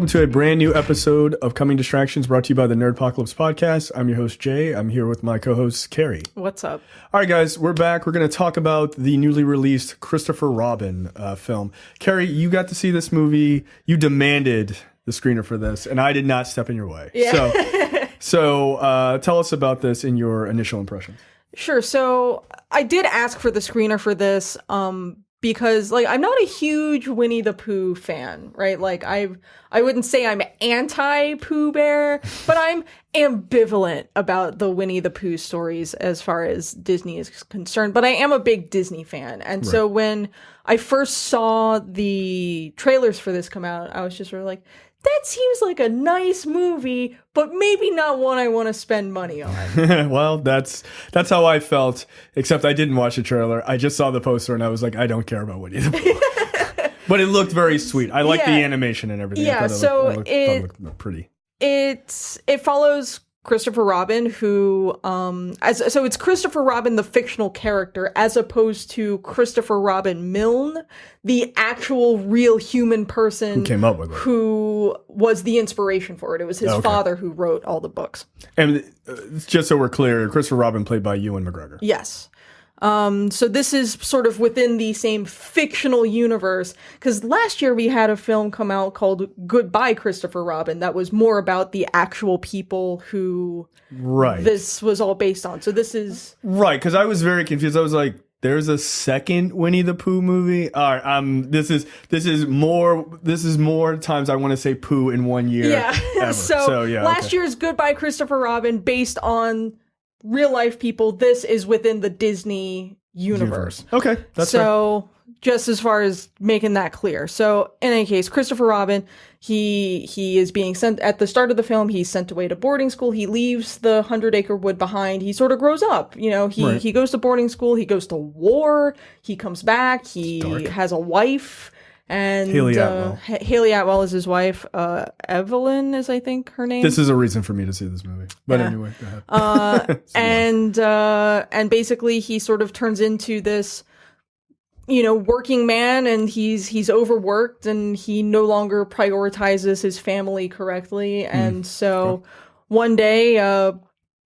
to a brand new episode of Coming Distractions brought to you by the Nerdpocalypse podcast. I'm your host, Jay. I'm here with my co-host, Carrie. What's up? All right, guys, we're back. We're going to talk about the newly released Christopher Robin film. Carrie, you got to see this movie. You demanded the screener for this, and I did not step in your way. Yeah. So tell us about this in your initial impressions. Sure. So I did ask for the screener for this because, like, I'm not a huge Winnie the Pooh fan, right? Like, I wouldn't say I'm anti-Pooh Bear, but I'm ambivalent about the Winnie the Pooh stories as far as Disney is concerned. But I am a big Disney fan. And so when I first saw the trailers for this come out, I was just sort of like, that seems like a nice movie, but maybe not one I want to spend money on. Well, that's how I felt, except I didn't watch the trailer. I just saw the poster and I was like, I don't care about Winnie the Pooh. But it looked very sweet. I like the animation and everything. Yeah, it looked pretty. It follows Christopher Robin, who so it's Christopher Robin, the fictional character, as opposed to Christopher Robin Milne, the actual real human person who came up with it, who was the inspiration for it. It was his father who wrote all the books. And just so we're clear, Christopher Robin played by Ewan McGregor. Yes. So this is sort of within the same fictional universe, because last year we had a film come out called Goodbye Christopher Robin that was more about the actual people who this was all based on. So this is... Right, because I was very confused. I was like, there's a second Winnie the Pooh movie? All right, this is more times I want to say Pooh in 1 year. Yeah. So last year's Goodbye Christopher Robin, based on real life people, this is within the Disney universe. Okay, that's so fair. Just as far as making that clear. So in any case, Christopher Robin, he is being sent at the start of the film. He's sent away to boarding school. He leaves the 100 Acre Wood behind. He sort of grows up. You know, he goes to boarding school. He goes to war. He comes back. He has a wife. And Hayley Atwell is his wife. Evelyn is, I think, her name. This is a reason for me to see this movie. But anyway, go ahead. And basically he sort of turns into this, you know, working man, and he's overworked and he no longer prioritizes his family correctly. And so one day,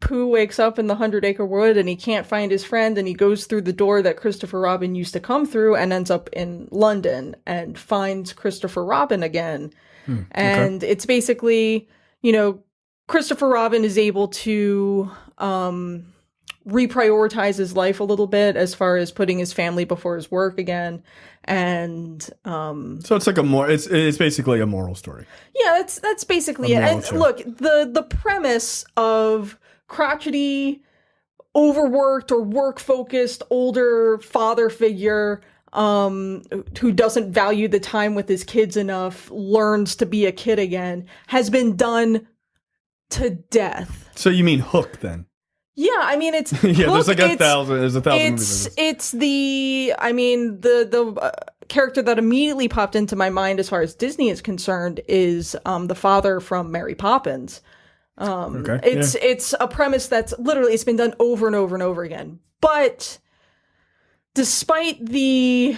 Pooh wakes up in the 100 Acre Wood and he can't find his friend, and he goes through the door that Christopher Robin used to come through and ends up in London and finds Christopher Robin again. And it's basically, you know, Christopher Robin is able to reprioritize his life a little bit as far as putting his family before his work again. And so it's like it's basically a moral story. Yeah, that's basically it. And look, the premise of crotchety, overworked or work-focused older father figure who doesn't value the time with his kids enough, learns to be a kid again, has been done to death. So you mean Hook, then? Yeah, I mean, it's yeah. Hook, There's a thousand movies. It's the character that immediately popped into my mind as far as Disney is concerned is the father from Mary Poppins. It's a premise that's literally, it's been done over and over and over again. But despite the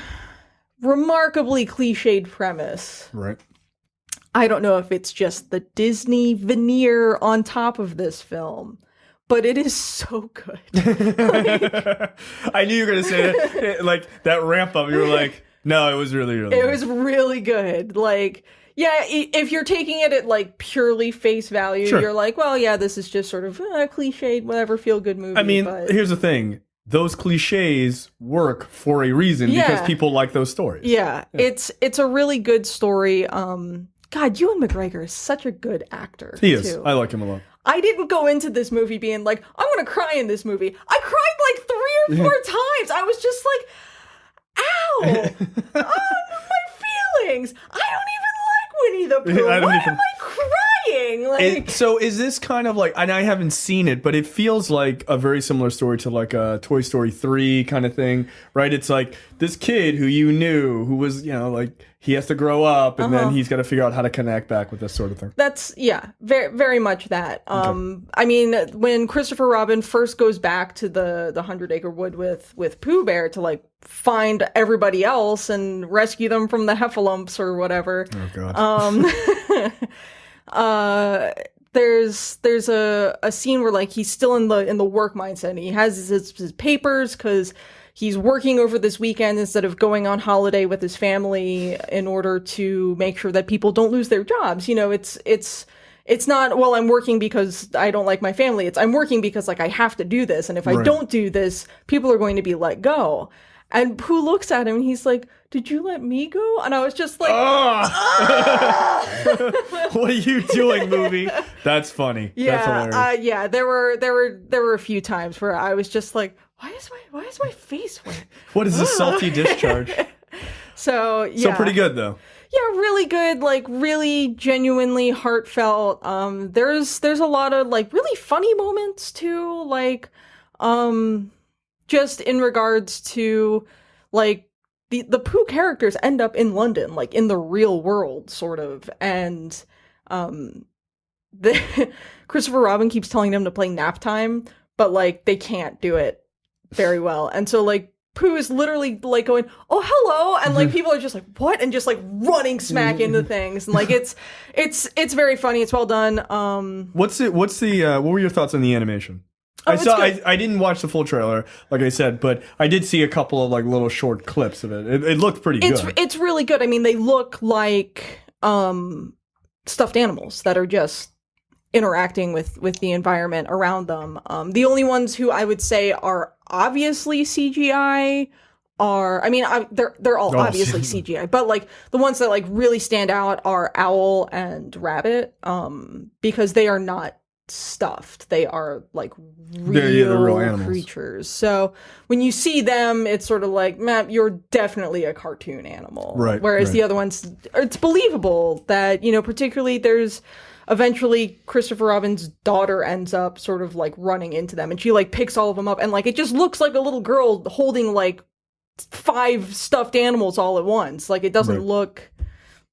remarkably cliched premise, I don't know if it's just the Disney veneer on top of this film, but it is so good. I knew you were going to say that. Like that ramp up, you were like, no, it was really, really good. It was really good. Like, yeah, if you're taking it at like purely face value, you're like, well, yeah, this is just sort of a cliched, whatever, feel good movie. I mean, here's the thing. Those cliches work for a reason because people like those stories. Yeah. It's a really good story. God, Ewan McGregor is such a good actor. He is. I like him a lot. I didn't go into this movie being like, I'm going to cry in this movie. I cried like 3 or 4 times. I was just like, ow, my feelings. I don't even like Winnie the Pooh. Why am I saying? Like, so is this kind of like, and I haven't seen it, but it feels like a very similar story to like a Toy Story 3 kind of thing, right? It's like this kid who you knew, who was, you know, like he has to grow up and then he's got to figure out how to connect back with this sort of thing. That's, yeah, very, very much that. I mean, when Christopher Robin first goes back to the Hundred Acre Wood with Pooh Bear to like find everybody else and rescue them from the heffalumps or whatever. Oh God. There's a scene where like he's still in the work mindset and he has his papers because he's working over this weekend instead of going on holiday with his family in order to make sure that people don't lose their jobs. You know, it's not, well, I'm working because I don't like my family. It's I'm working because like I have to do this. And if I don't do this, people are going to be let go. And Pooh looks at him and he's like, did you let me go? And I was just like, what are you doing, movie? That's funny. Yeah, That's hilarious. yeah. There were a few times where I was just like, why is my face wet? What is this salty discharge? So yeah. So pretty good though. Yeah, really good, like really genuinely heartfelt. There's a lot of like really funny moments too, like just in regards to like the Pooh characters end up in London, like in the real world, sort of, and Christopher Robin keeps telling them to play nap time, but like they can't do it very well, and so like Pooh is literally like going, "Oh, hello," and like people are just like, "What?" and just like running smack into things, and like it's very funny. It's well done. What were your thoughts on the animation? I didn't watch the full trailer, like I said, but I did see a couple of like little short clips of it. It looked pretty good. It's really good. I mean, they look like stuffed animals that are just interacting with the environment around them. The only ones who I would say are obviously CGI are, I mean, they're all obviously CGI, but like the ones that like really stand out are Owl and Rabbit, because they are not stuffed. They are like real animals. Creatures. So when you see them, it's sort of like, man, you're definitely a cartoon animal. Right. Whereas the other ones, it's believable that, you know, particularly there's eventually Christopher Robin's daughter ends up sort of like running into them and she like picks all of them up and like it just looks like a little girl holding like 5 stuffed animals all at once. Like it doesn't look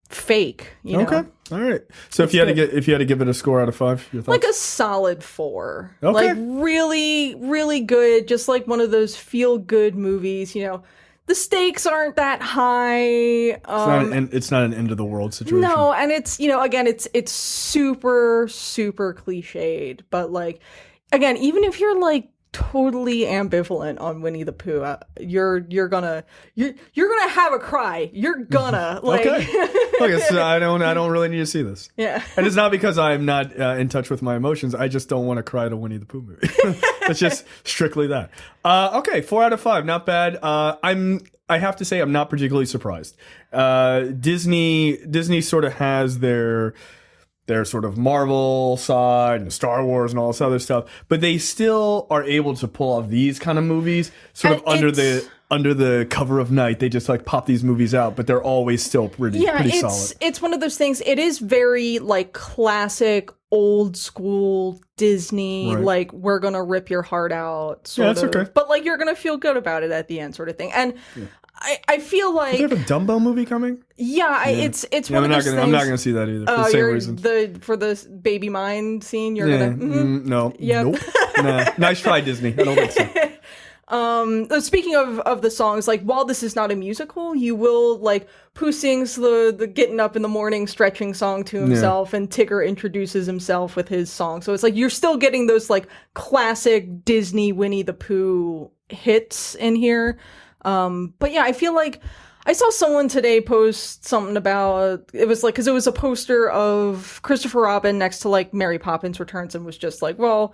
fake, you know? Okay. All right. So if you had to give it a score out of 5, your thoughts? Like a solid 4. Okay. Like really, really good. Just like one of those feel good movies, you know. The stakes aren't that high. It's not an end of the world situation. No, and it's, you know, again, it's super, super cliched. But like, again, even if you're like totally ambivalent on Winnie the Pooh, you're gonna have a cry. You're gonna like. Okay. Look, I don't really need to see this. Yeah. And it's not because I'm not in touch with my emotions. I just don't want to cry to Winnie the Pooh movie. It's just strictly that. Okay, 4 out of 5, not bad. I have to say I'm not particularly surprised. Disney sort of has their sort of Marvel side and Star Wars and all this other stuff, but they still are able to pull off these kind of movies sort of under the cover of night. They just like pop these movies out, but they're always still pretty solid. It's one of those things. It is very like classic old school Disney, like we're gonna rip your heart out sort of. Okay. But like you're gonna feel good about it at the end sort of thing. And I feel like do they have a Dumbo movie coming? It's one of those things. I'm not gonna see that either for the same reason. For the baby mind scene, you're gonna no. Yep. Nope. Nah. Nice try, Disney. I don't think so. Speaking of the songs, like while this is not a musical, you will like Pooh sings the getting up in the morning stretching song to himself, and Tigger introduces himself with his song. So it's like you're still getting those like classic Disney Winnie the Pooh hits in here. But yeah, I feel like I saw someone today post something about, it was like, because it was a poster of Christopher Robin next to like Mary Poppins Returns and was just like, well,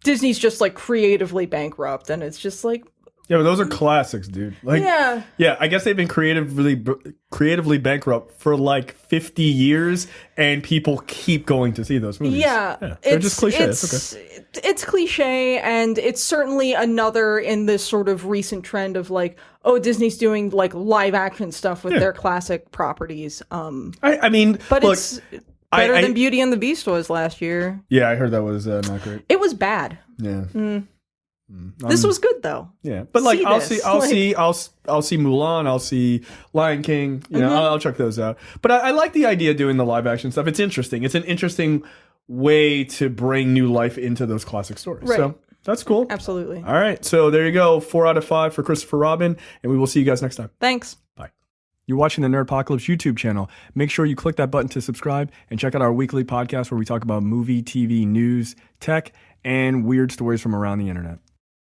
Disney's just like creatively bankrupt, and it's just like, yeah, but those are classics, dude. Like, yeah. I guess they've been creatively bankrupt for like 50 years, and people keep going to see those movies. Yeah, they're just cliche. It's okay. It's cliche, and it's certainly another in this sort of recent trend of like, oh, Disney's doing like live action stuff with their classic properties. I mean, but look, Better than Beauty and the Beast was last year. Yeah, I heard that was not great. It was bad. Yeah. This was good though. Yeah, but like I'll see Mulan, I'll see Lion King. You know, I'll check those out. But I like the idea of doing the live action stuff. It's interesting. It's an interesting way to bring new life into those classic stories. Right. So that's cool. Absolutely. All right, so there you go. 4 out of 5 for Christopher Robin, and we will see you guys next time. Thanks. Bye. You're watching the Nerdpocalypse YouTube channel. Make sure you click that button to subscribe and check out our weekly podcast where we talk about movie, TV, news, tech, and weird stories from around the internet.